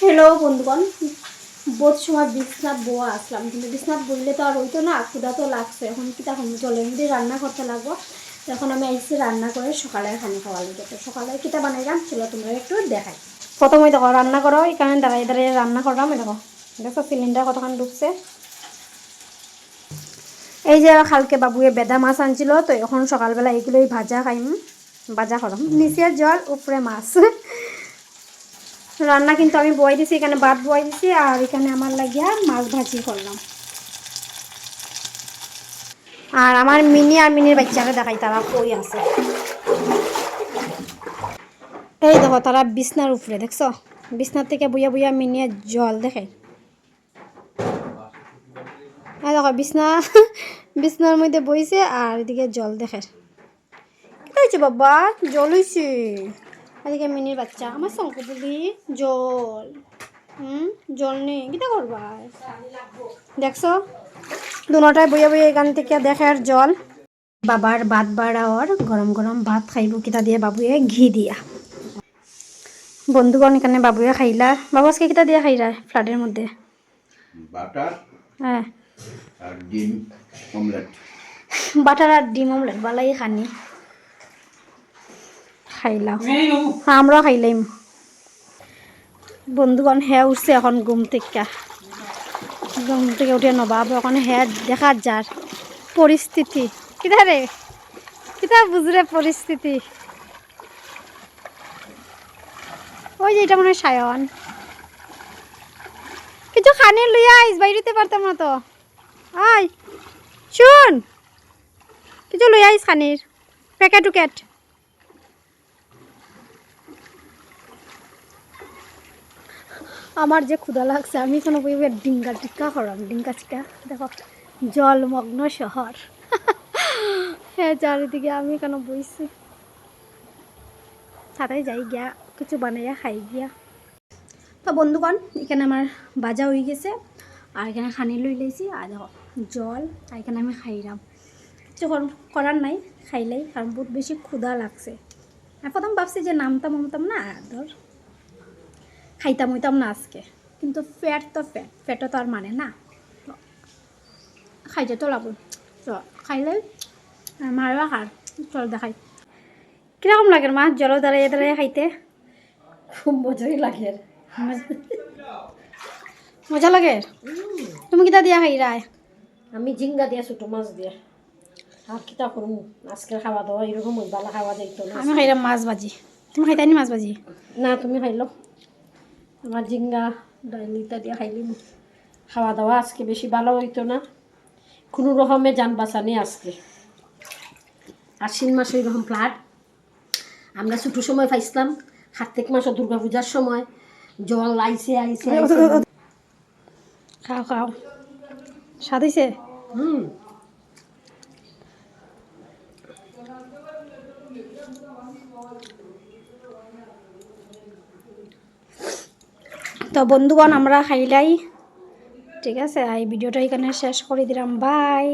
Hello বন্ধুগণ, বহুত সময় বিছনাথ বোয়া আসলাম, কিন্তু বিছনাথ বললে তো আর হইতো না, ক্ষুধা তো লাগছে। এখন কি তখন চলে এমনি রান্না করতে লাগবো। এখন আমি আইসি রান্না করে সকালে খানি খাওয়া লাগে। তো সকালে কিটা বানাইলাম চলো তোমরা একটু দেখাই। প্রথমে দেখো রান্না করো, এখানে দাঁড়াই দাঁড়িয়ে রান্না করলাম। দেখো দেখো সিলিন্ডার কতক্ষণ ডুবছে। এই যে কালকে বাবুয়ে বেদা মাছ আনছিল, তো এখন সকালবেলা এইগুলোই ভাজা খাইম, ভাজা করম। নিচে জল উপরে মাছ। রান্না কিন্তু আমি বয়াই দিছি, এখানে ভাত বয়াই দিছি, আর এখানে আমার লাগিয়া মাছ ভাজি করলাম। আর আমার মিনি আর মিনির বাচ্চাকে দেখাই তারা কই আছে। এই দেখো তারা বিছনার উপরে, দেখছো বিছনার থেকে বইয়া বইয়া মিনিয়ে জল দেখাই। এই দেখো বিছনার মধ্যে বইছে আর এদিকে জল দেখে। কি হয়েছে বাবা? জল হয়েছে। এদিকে মিনির বাচ্চা আমার শঙ্কু বলি জল। জল নেই, কিটা করবা? দেখছো দুটাই বইয়া বইয়া এখান থেকে দেখে আর জল। বাবার ভাত বাড়া ওর গরম গরম ভাত খাইব কিতা দিয়ে, বাবুয়ে ঘি দিয়া। বন্ধুগণ এখানে বাবুয়ে খাইলা। বাবু আজকে কিতা দিয়ে খাইলা ফ্লাডের মধ্যে? বাটার হ্যাঁ, আর ডিম অমলেট। বাটার আর ডিম অমলেট বালাই খানি খাইলাম। হ্যাঁ আমরাও খাইলাম। বন্ধুগণ হ্যাঁ উঠছে এখন ঘুম থেকে উঠে নবাব এখন হ্যাঁ দেখা যার পরিস্থিতি কিতা রে, কিতা বুঝরে পরিস্থিতি। ওই যে এটা মনে হয় সায়ন, কিছু খানি লইয়া আইস, বাইরেতে পারতাম না তো। আয় শুন, কিছু লইয়া আইস খানির প্যাকেট উকেট। আমার যে ক্ষুধা লাগছে, আমি কোনো বইবে ডিঙ্গা টিক্কা করাম, ডিঙ্গা চিক্কা। দেখো জলমগ্ন শহর। হ্যাঁ চারিদিকে আমি কেন বইছি, ছাতাই যাই গিয়া কিছু বানাইয়া খাই গিয়া। তো বন্ধুগণ এখানে আমার বাজা হয়ে গেছে, আর এখানে খানি লই লাইছি, আর দেখো জল, আর এখানে আমি খাইলাম। কিছু করার নাই, খাইলাই, কারণ বহুত বেশি ক্ষুধা লাগছে। আর প্রথম ভাবছি যে নামতাম না, ধর খাইতাম হইতাম না আজকে, কিন্তু ফ্যাট তো ফ্যাটও তো আর মানে না, খাইতে তো লাগবে। তো খাইলে মারবা খার চল দেখাই কিরকম লাগে মা জল দাঁড়িয়ে দাঁড়িয়ে খাইতে। খুব মজাই লাগে। মজা লাগে। তুমি কিতা দিয়া খাই রায়? আমি ঝিঙ্গা দিয়া ছোট মাছ দিয়া। আর কিতা করুন আজকে খাওয়া দাওয়া এরকম বালা খাওয়া দেখতো না। আমি খাইলাম মাছ ভাজি। তুমি খাইতানি মাছ ভাজি? না তুমি খাইলো, আমার ঝিঙ্গা ডাইলিটা দিয়া খাইলিম। খাওয়া দাওয়া আজকে বেশি ভালো হইতো না, কোনো রকমে যান বাঁচানি আজকে। আশ্বিন মাসে এরকম ফ্লাড আমরা ছোটো সময় পাইছিলাম, কার্তিক মাসে দুর্গা পূজার সময় জল আইসে আইসে আইসে। খাও খাও, স্বাদ হইছে? তো বন্ধুগণ আমরা খাইলাই, ঠিক আছে। এই ভিডিওটা এখানে শেষ করে দিলাম, বাই।